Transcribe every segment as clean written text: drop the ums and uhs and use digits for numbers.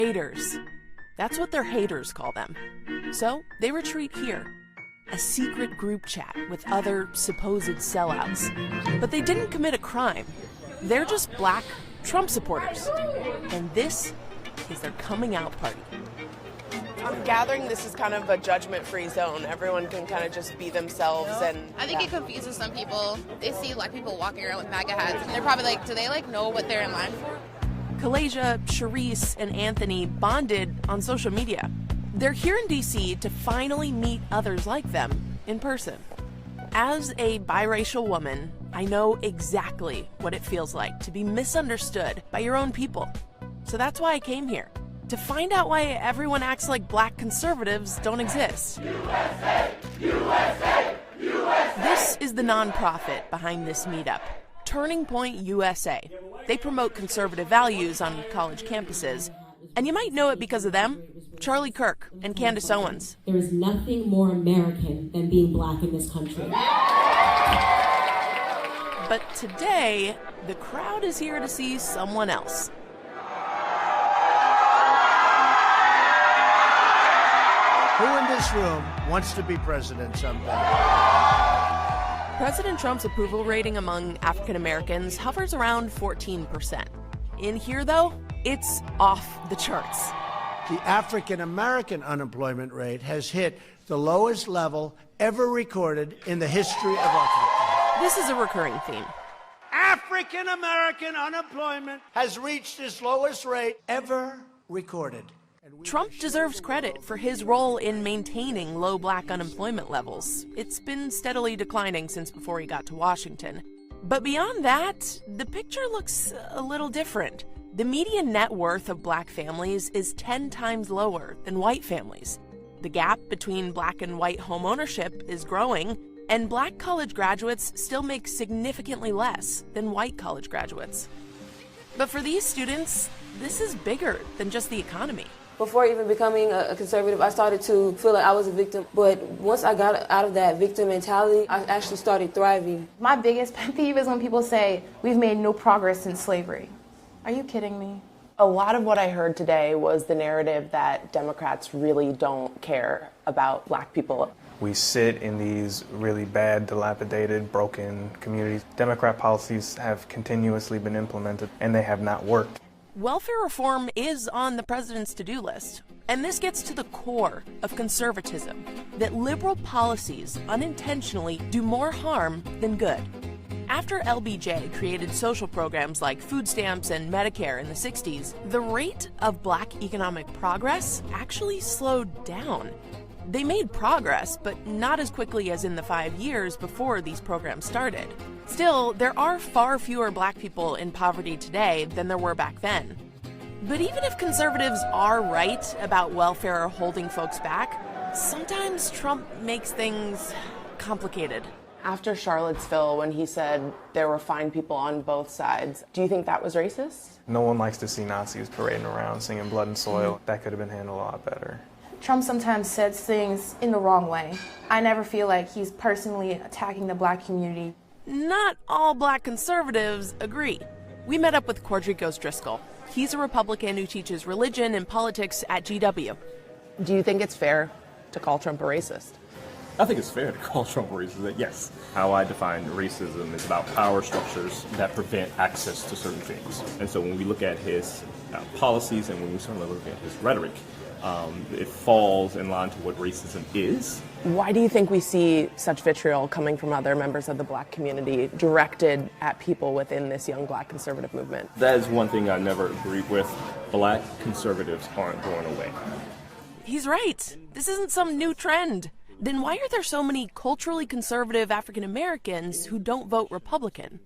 Haters. That's what their haters call them. So they retreat here, a secret group chat with other supposed sellouts. But they didn't commit a crime. They're just black Trump supporters. And this is their coming out party. I'm gathering this is kind of a judgment-free zone. Everyone can kind of just be themselves. And I think it confuses some people. They see black people walking around with MAGA hats, and they're probably like, do they know what they're in line for? Kalasia, Charisse, and Anthony bonded on social media. They're here in DC to finally meet others like them in person. As a biracial woman, I know exactly what it feels like to be misunderstood by your own people. So that's why I came here, to find out why everyone acts like black conservatives don't exist. USA! USA! USA! This is the nonprofit behind this meetup, Turning Point USA. They promote conservative values on college campuses. And you might know it because of them, Charlie Kirk and Candace Owens. There is nothing more American than being black in this country. But today, the crowd is here to see someone else. Who in this room wants to be president someday? President Trump's approval rating among African Americans hovers around 14%. In here, though, it's off the charts. The African American unemployment rate has hit the lowest level ever recorded in the history of our country. This is a recurring theme. African American unemployment has reached its lowest rate ever recorded. Trump deserves credit for his role in maintaining low black unemployment levels. It's been steadily declining since before he got to Washington. But beyond that, the picture looks a little different. The median net worth of black families is 10 times lower than white families. The gap between black and white home ownership is growing, and black college graduates still make significantly less than white college graduates. But for these students, this is bigger than just the economy. Before even becoming a conservative, I started to feel like I was a victim. But once I got out of that victim mentality, I actually started thriving. My biggest pet peeve is when people say, we've made no progress since slavery. Are you kidding me? a lot of what I heard today was the narrative that Democrats really don't care about black people. We sit in these really bad, dilapidated, broken communities. Democrat policies have continuously been implemented, and they have not worked. Welfare reform is on the president's to-do list. And this gets to the core of conservatism, that liberal policies unintentionally do more harm than good. After LBJ created social programs like food stamps and Medicare in the 60s, the rate of black economic progress actually slowed down. They made progress, but not as quickly as in the 5 years before these programs started. Still, there are far fewer black people in poverty today than there were back then. But even if conservatives are right about welfare holding folks back, sometimes Trump makes things complicated. After Charlottesville, when he said there were fine people on both sides, do you think that was racist? No one likes to see Nazis parading around singing Blood and Soil. That could have been handled a lot better. Trump sometimes says things in the wrong way. I never feel like he's personally attacking the black community. Not all black conservatives agree. We met up with Quadricos Driscoll. He's a Republican who teaches religion and politics at GW. Do you think it's fair to call Trump a racist? I think it's fair to call Trump a racist, yes. How I define racism is about power structures that prevent access to certain things. And so when we look at his policies and when we certainly look at his rhetoric, it falls in line to what racism is. Why do you think we see such vitriol coming from other members of the black community directed at people within this young black conservative movement? That is one thing I never agreed with. Black conservatives aren't going away. He's right. This isn't some new trend. Then why are there so many culturally conservative African Americans who don't vote Republican?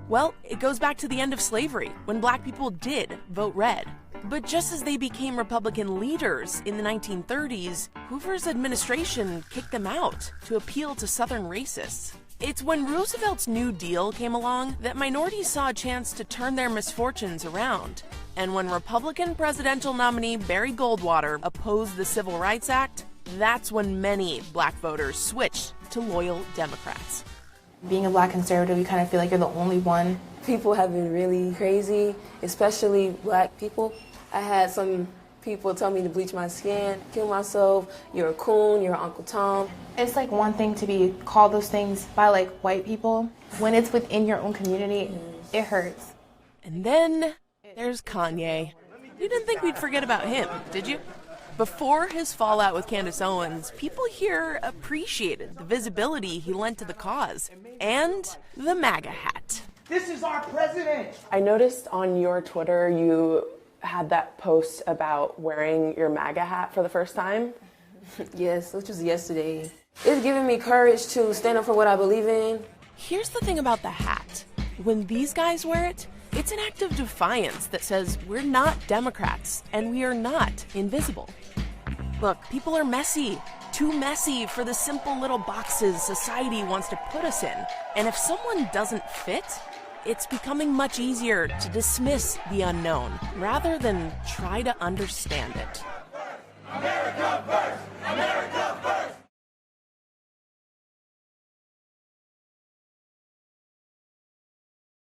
Well, it goes back to the end of slavery, when black people did vote red. But just as they became Republican leaders in the 1930s, Hoover's administration kicked them out to appeal to Southern racists. It's when Roosevelt's New Deal came along that minorities saw a chance to turn their misfortunes around. And when Republican presidential nominee Barry Goldwater opposed the Civil Rights Act, that's when many black voters switched to loyal Democrats. Being a black conservative, you kind of feel like you're the only one. People have been really crazy, especially black people. I had some People tell me to bleach my skin, kill myself, you're a coon, you're Uncle Tom. It's like one thing to be called those things by like white people. When it's within your own community, it hurts. And then there's Kanye. You didn't think we'd forget about him, did you? Before his fallout with Candace Owens, people here appreciated the visibility he lent to the cause and the MAGA hat. This is our president! I noticed on your Twitter you had that post about wearing your MAGA hat for the first time. Yes, which was yesterday. It's giving me courage to stand up for what I believe in. Here's the thing about the hat. When these guys wear it, it's an act of defiance that says we're not Democrats and we are not invisible. Look, people are messy. Too messy for the simple little boxes society wants to put us in. And if someone doesn't fit, it's becoming much easier to dismiss the unknown rather than try to understand it. America!